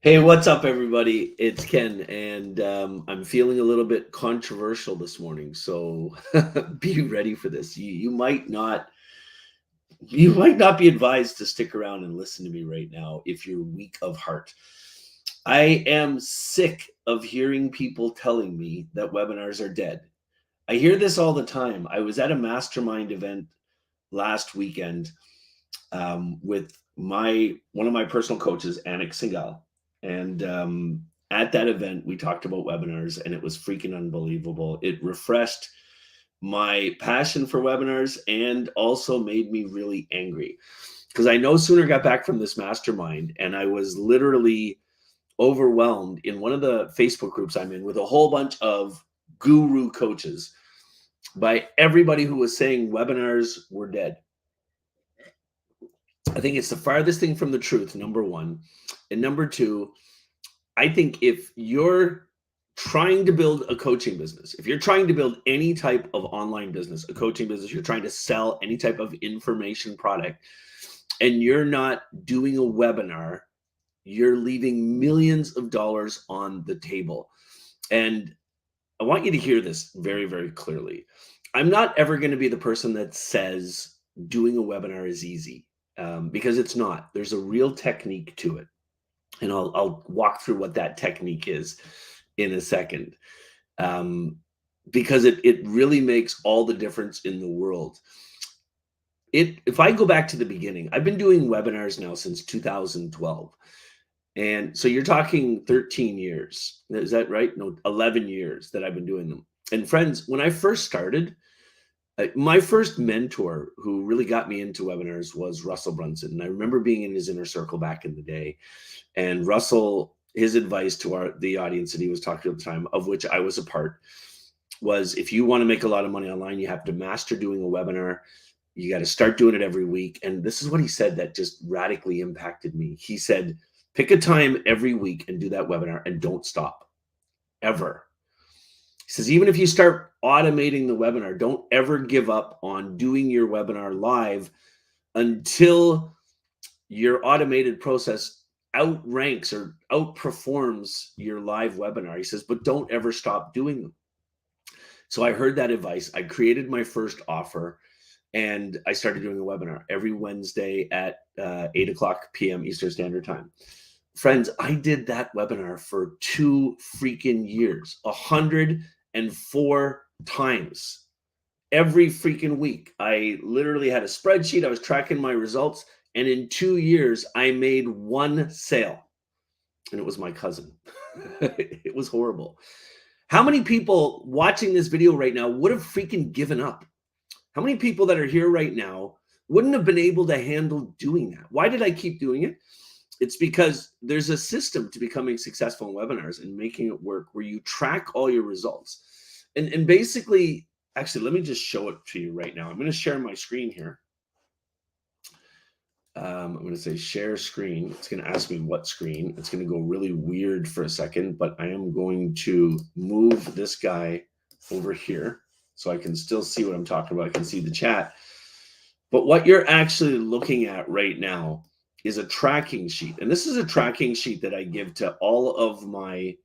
Hey, what's up, everybody? It's Ken, and I'm feeling a little bit controversial this morning, so be ready for this. You might not be advised to stick around and listen to me right now if you're weak of heart. I am sick of hearing people telling me that webinars are dead. I hear this all the time. I was at a mastermind event last weekend with my one of my personal coaches, Anik Singal. And at that event, we talked about webinars, and it was freaking unbelievable. It refreshed my passion for webinars and also made me really angry because I no sooner got back from this mastermind and I was literally overwhelmed in one of the Facebook groups I'm in with a whole bunch of guru coaches by everybody who was saying webinars were dead. I think it's the farthest thing from the truth, number one. And number two, I think if you're trying to build a coaching business, if you're trying to build any type of online business, a coaching business, you're trying to sell any type of information product, and you're not doing a webinar, you're leaving millions of dollars on the table. And I want you to hear this very, very clearly. I'm not ever going to be the person that says doing a webinar is easy because it's not. There's a real technique to it. And I'll walk through what that technique is in a second um, because it really makes all the difference in the world. If I go back to the beginning, I've been doing webinars now since 2012. And so you're talking 13 years. Is that right? No, 11 years that I've been doing them. And friends, when I first started, my first mentor who really got me into webinars was Russell Brunson. And I remember being in his inner circle back in the day. And Russell, his advice to the audience that he was talking to at the time, of which I was a part, was if you want to make a lot of money online, you have to master doing a webinar. You got to start doing it every week. And this is what he said that just radically impacted me. He said, pick a time every week and do that webinar and don't stop ever. He says, even if you start automating the webinar, don't ever give up on doing your webinar live until your automated process outranks or outperforms your live webinar. He says, but don't ever stop doing them. So I heard that advice. I created my first offer and I started doing a webinar every Wednesday at 8 o'clock p.m. Eastern Standard Time. Friends, I did that webinar for 2 freaking years, 104 times every freaking week. I literally had a spreadsheet. I was tracking my results. And in 2 years, I made one sale. And it was my cousin. It was horrible. How many people watching this video right now would have freaking given up? How many people that are here right now wouldn't have been able to handle doing that? Why did I keep doing it? It's because there's a system to becoming successful in webinars and making it work where you track all your results. And basically, actually, let me just show it to you right now. I'm going to share my screen here. I'm going to say share screen. It's going to ask me what screen. It's going to go really weird for a second, but I am going to move this guy over here so I can still see what I'm talking about. I can see the chat. But what you're actually looking at right now is a tracking sheet. And this is a tracking sheet that I give to all of my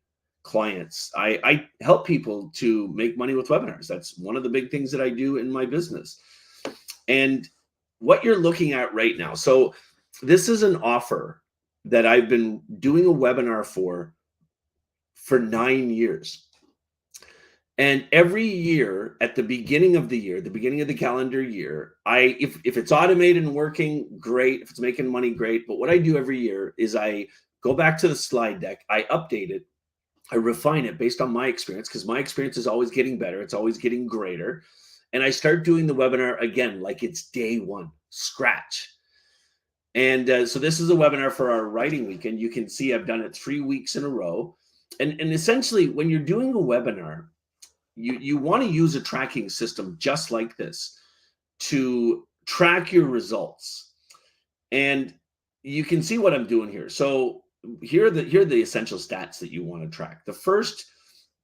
clients. I help people to make money with webinars. That's one of the big things that I do in my business. And what you're looking at right now. So this is an offer that I've been doing a webinar for 9 years. And every year at the beginning of the year, the beginning of the calendar year, if it's automated and working, great. If it's making money, great. But what I do every year is I go back to the slide deck, I update it, I refine it based on my experience because my experience is always getting better. It's always getting greater. And I start doing the webinar again, like it's day one, scratch. And so this is a webinar for our writing weekend. You can see I've done it 3 weeks in a row. And essentially, when you're doing a webinar, you want to use a tracking system just like this to track your results. And you can see what I'm doing here. So here are the essential stats that you want to track. The first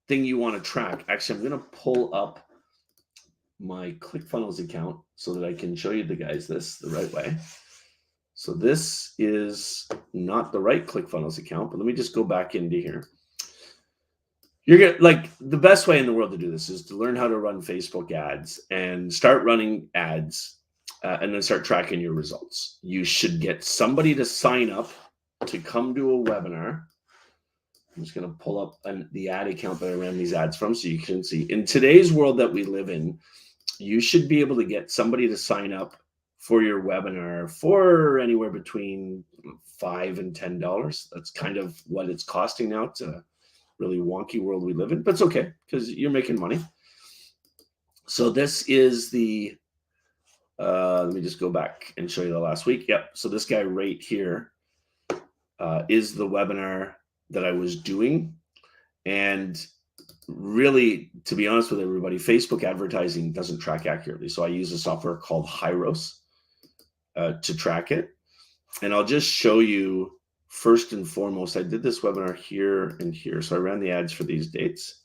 thing you want to track, actually, I'm going to pull up my ClickFunnels account so that I can show you the guys this the right way. So this is not the right ClickFunnels account, but let me just go back into here. You're gonna like the best way in the world to do this is to learn how to run Facebook ads and start running ads and then start tracking your results. You should get somebody to sign up to come to a webinar. I'm just going to pull up the ad account that I ran these ads from so you can see. In today's world that we live in, you should be able to get somebody to sign up for your webinar for anywhere between $5 and $10. That's kind of what it's costing now. It's a really wonky world we live in, but it's okay because you're making money. So this is the, let me just go back and show you the last week. Yep. So this guy right here is the webinar that I was doing. And really, to be honest with everybody, Facebook advertising doesn't track accurately. So I use a software called Hyros to track it. And I'll just show you first and foremost, I did this webinar here and here. So I ran the ads for these dates.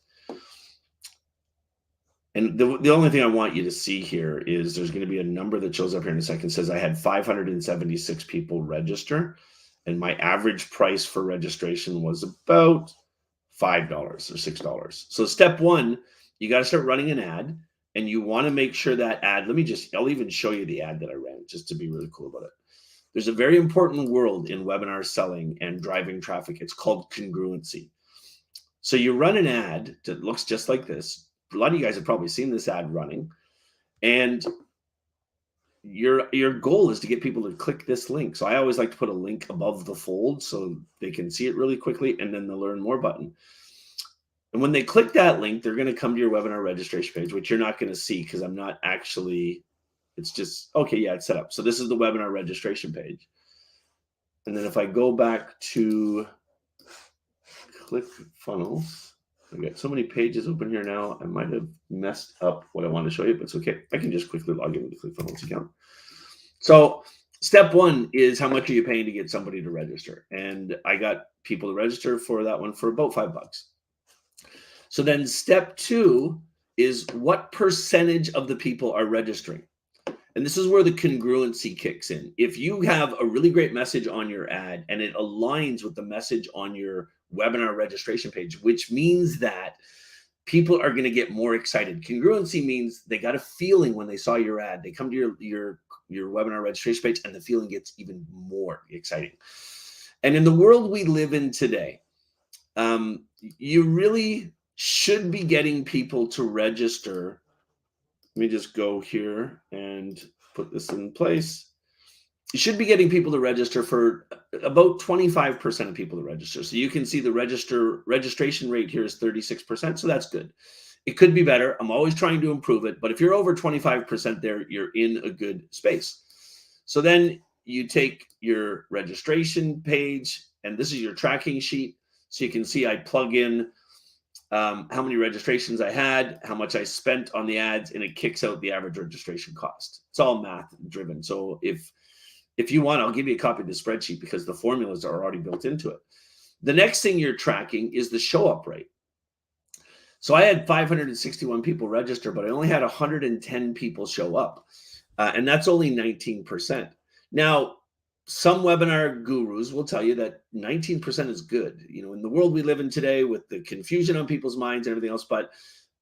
And the only thing I want you to see here is there's going to be a number that shows up here in a second. It says I had 576 people register. And my average price for registration was about $5 or $6. So step one, you got to start running an ad and you want to make sure that ad, I'll even show you the ad that I ran just to be really cool about it. There's a very important world in webinar selling and driving traffic. It's called congruency. So you run an ad that looks just like this. A lot of you guys have probably seen this ad running, and your goal is to get people to click this link. So I always like to put a link above the fold so they can see it really quickly, and then the learn more button. And when they click that link, they're going to come to your webinar registration page, which you're not going to see because I'm not actually, it's just, okay, yeah, it's set up. So this is the webinar registration page. And then if I go back to ClickFunnels, I've got so many pages open here now. I might have messed up what I want to show you, but it's okay. I can just quickly log into the ClickFunnels account. So step one is how much are you paying to get somebody to register? And I got people to register for that one for about $5. So then step two is what percentage of the people are registering? And this is where the congruency kicks in. If you have a really great message on your ad and it aligns with the message on your webinar registration page, which means that people are going to get more excited. Congruency means they got a feeling when they saw your ad. They come to your webinar registration page and the feeling gets even more exciting. And in the world we live in today, you really should be getting people to register. Let me just go here and put this in place. You should be getting people to register for about 25% of people to register. So you can see the registration rate here is 36%. So that's good. It could be better. I'm always trying to improve it. But if you're over 25% there, you're in a good space. So then you take your registration page, and this is your tracking sheet. So you can see I plug in how many registrations I had, how much I spent on the ads, and it kicks out the average registration cost. It's all math driven. So if you want, I'll give you a copy of the spreadsheet because the formulas are already built into it. The next thing you're tracking is the show up rate. So I had 561 people register, but I only had 110 people show up. And that's only 19%. Now, some webinar gurus will tell you that 19% is good, in the world we live in today with the confusion on people's minds and everything else. But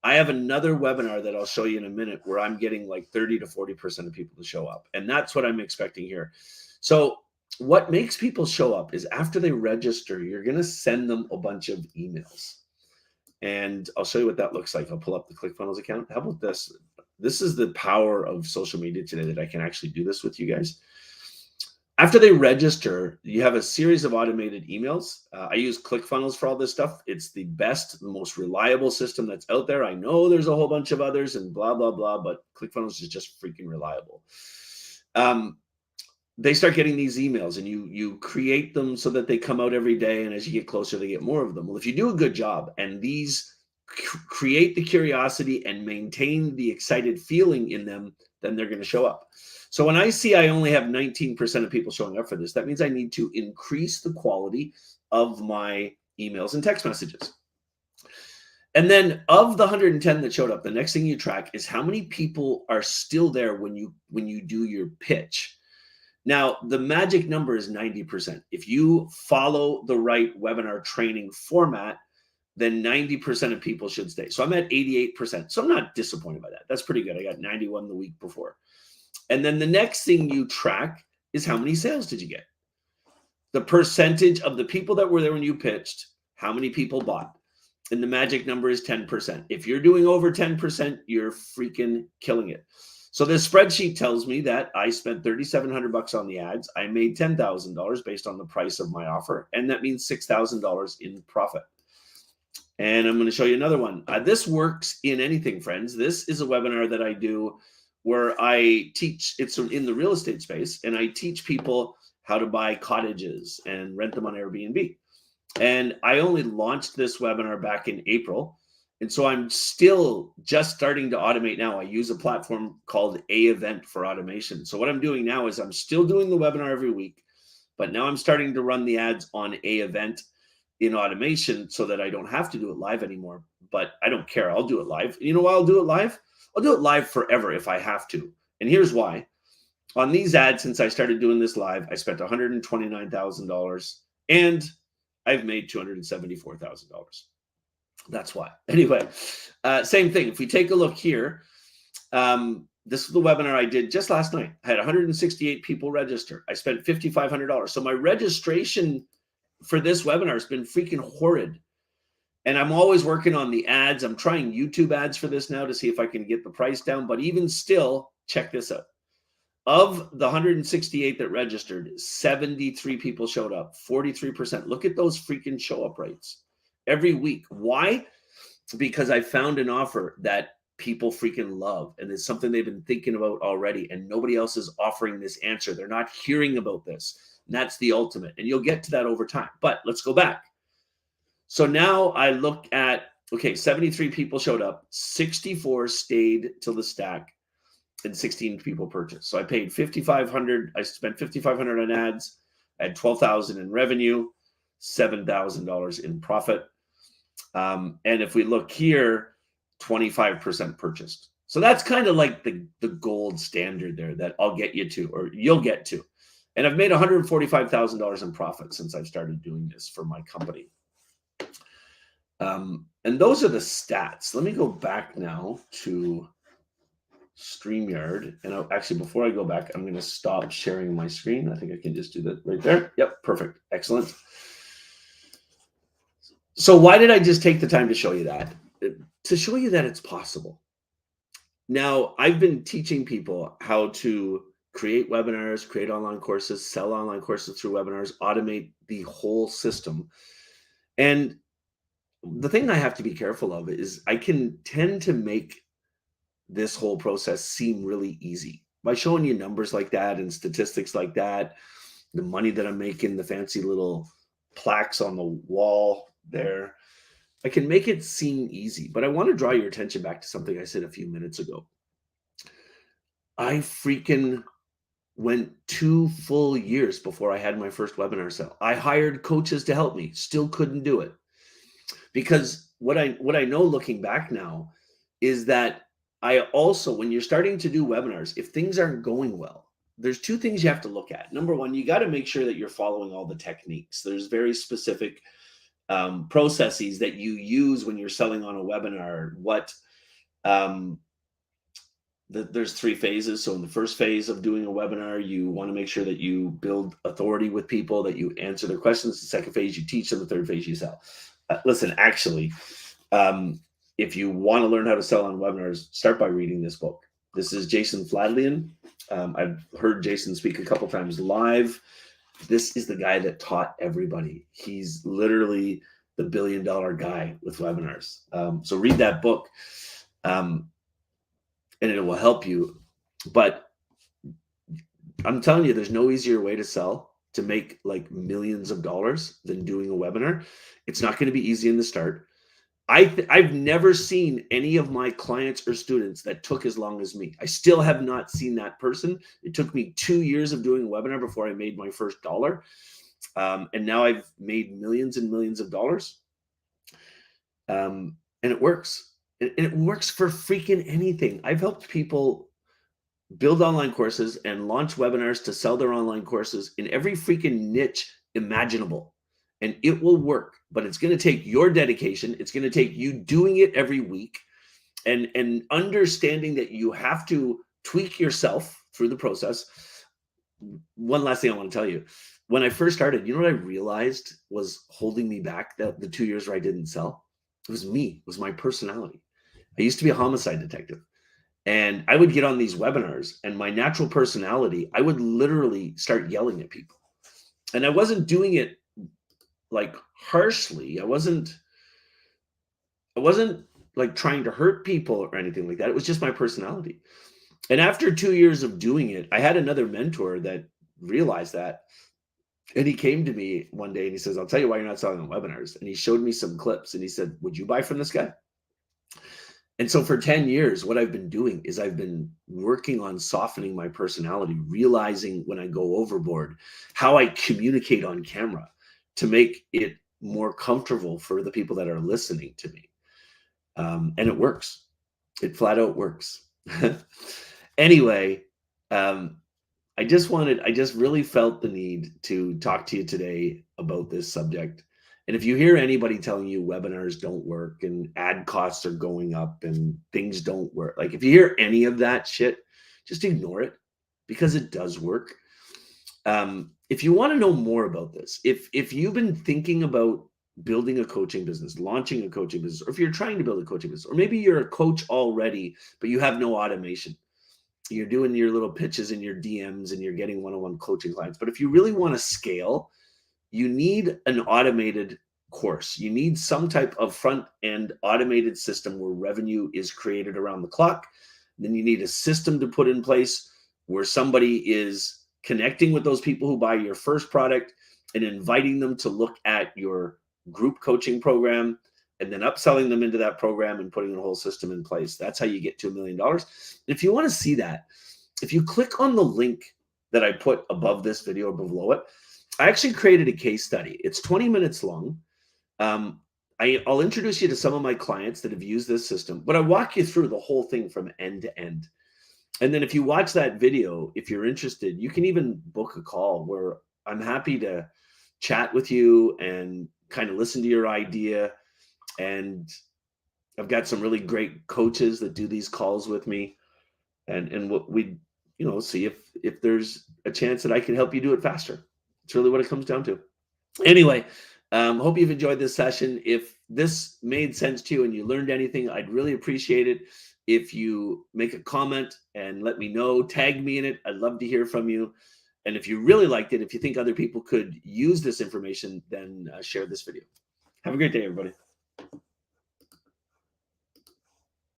I have another webinar that I'll show you in a minute where I'm getting like 30 to 40% of people to show up. And that's what I'm expecting here. So what makes people show up is after they register, you're going to send them a bunch of emails. And I'll show you what that looks like. I'll pull up the ClickFunnels account. How about this? This is the power of social media today that I can actually do this with you guys. After they register, you have a series of automated emails. I use ClickFunnels for all this stuff. It's the best, the most reliable system that's out there. I know there's a whole bunch of others and blah, blah, blah, but ClickFunnels is just freaking reliable. They start getting these emails and you create them so that they come out every day. And as you get closer, they get more of them. Well, if you do a good job and these create the curiosity and maintain the excited feeling in them, then they're going to show up. So when I see I only have 19% of people showing up for this, that means I need to increase the quality of my emails and text messages. And then of the 110 that showed up, the next thing you track is how many people are still there when you do your pitch. Now, the magic number is 90%. If you follow the right webinar training format, then 90% of people should stay. So I'm at 88%. So I'm not disappointed by that. That's pretty good. I got 91 the week before. And then the next thing you track is how many sales did you get? The percentage of the people that were there when you pitched, how many people bought? And the magic number is 10%. If you're doing over 10%, you're freaking killing it. So this spreadsheet tells me that I spent $3,700 on the ads. I made $10,000 based on the price of my offer. And that means $6,000 in profit. And I'm going to show you another one. This works in anything, friends. This is a webinar that I do where I teach, it's in the real estate space, and I teach people how to buy cottages and rent them on Airbnb. And I only launched this webinar back in April. And so I'm still just starting to automate now. I use a platform called Event for automation. So what I'm doing now is I'm still doing the webinar every week, but now I'm starting to run the ads on Event in automation so that I don't have to do it live anymore. But I don't care. I'll do it live. You know why I'll do it live? I'll do it live forever if I have to. And here's why. On these ads, since I started doing this live, I spent $129,000 and I've made $274,000. That's why. Anyway, same thing. If we take a look here, this is the webinar I did just last night. I had 168 people register. I spent $5,500. So my registration for this webinar has been freaking horrid. And I'm always working on the ads. I'm trying YouTube ads for this now to see if I can get the price down. But even still, check this out. Of the 168 that registered, 73 people showed up, 43%. Look at those freaking show up rates every week. Why? Because I found an offer that people freaking love. And it's something they've been thinking about already. And nobody else is offering this answer. They're not hearing about this. And that's the ultimate. And you'll get to that over time. But let's go back. So now I look at, okay, 73 people showed up, 64 stayed till the stack, and 16 people purchased. So I paid $5,500. I spent $5,500 on ads. I had $12,000 in revenue, $7,000 in profit. And if we look here, 25% purchased. So that's kind of like the gold standard there that I'll get you to, or you'll get to. And I've made $145,000 in profit since I've started doing this for my company. And those are the stats. Let me go back now to StreamYard. And actually, before I go back, I'm going to stop sharing my screen. I think I can just do that right there. Yep, perfect. Excellent. So why did I just take the time to show you that? To show you that it's possible. Now, I've been teaching people how to create webinars, create online courses, sell online courses through webinars, automate the whole system. And the thing I have to be careful of is I can tend to make this whole process seem really easy by showing you numbers like that and statistics like that, the money that I'm making, the fancy little plaques on the wall there. I can make it seem easy, but I want to draw your attention back to something I said a few minutes ago. I freaking went 2 full years before I had my first webinar sale. I hired coaches to help me, still couldn't do it. Because what I know looking back now is that I also, when you're starting to do webinars, if things aren't going well, there's 2 things you have to look at. Number one, you got to make sure that you're following all the techniques. There's very specific processes that you use when you're selling on a webinar. There's 3 phases. So in the first phase of doing a webinar, you want to make sure that you build authority with people, that you answer their questions. The second phase, you teach them. The third phase, you sell. Listen, actually, if you want to learn how to sell on webinars, start by reading this book. This is Jason Fladlien. I've heard Jason speak a couple times live. This is the guy that taught everybody. He's literally the billion-dollar guy with webinars. So read that book, and it will help you. But I'm telling you, there's no easier way to sell, to make like millions of dollars, than doing a webinar. It's not going to be easy in the start. I've never seen any of my clients or students that took as long as me. I still have not seen that person. It took me 2 years of doing a webinar before I made my first dollar. And now I've made millions and millions of dollars. And it works. And it works for freaking anything. I've helped people build online courses and launch webinars to sell their online courses in every freaking niche imaginable. And it will work, but it's going to take your dedication. It's going to take you doing it every week and understanding that you have to tweak yourself through the process. One last thing I want to tell you. When I first started, you know what I realized was holding me back the 2 years where I didn't sell? It was me, it was my personality. I used to be a homicide detective. And I would get on these webinars, and my natural personality, I would literally start yelling at people. And I wasn't doing it like harshly. I wasn't like trying to hurt people or anything like that. It was just my personality. And after 2 years of doing it, I had another mentor that realized that. And he came to me one day and he says, "I'll tell you why you're not selling on webinars." And he showed me some clips and he said, "Would you buy from this guy?" And so for 10 years, what I've been doing is I've been working on softening my personality, realizing when I go overboard, how I communicate on camera to make it more comfortable for the people that are listening to me. And it works. It flat out works. Anyway, I just really felt the need to talk to you today about this subject. And if you hear anybody telling you webinars don't work and ad costs are going up and things don't work, like if you hear any of that shit, just ignore it because it does work. If you want to know more about this, if you've been thinking about building a coaching business, launching a coaching business, or if you're trying to build a coaching business, or maybe you're a coach already, but you have no automation, you're doing your little pitches in your DMs and you're getting one-on-one coaching clients. But if you really want to scale, you need an automated course. You need some type of front-end automated system where revenue is created around the clock. Then you need a system to put in place where somebody is connecting with those people who buy your first product and inviting them to look at your group coaching program and then upselling them into that program and putting a whole system in place. That's how you get to $1 million. If you want to see that, if you click on the link that I put above this video or below it, I actually created a case study. It's 20 minutes long. I'll introduce you to some of my clients that have used this system, but I walk you through the whole thing from end to end. And then if you watch that video, if you're interested, you can even book a call where I'm happy to chat with you and kind of listen to your idea. And I've got some really great coaches that do these calls with me. And what we, see if there's a chance that I can help you do it faster. It's really what it comes down to. Anyway, hope you've enjoyed this session. If this made sense to you and you learned anything, I'd really appreciate it if you make a comment and let me know, tag me in it. I'd love to hear from you. And if you really liked it, if you think other people could use this information, then share this video. Have a great day, everybody.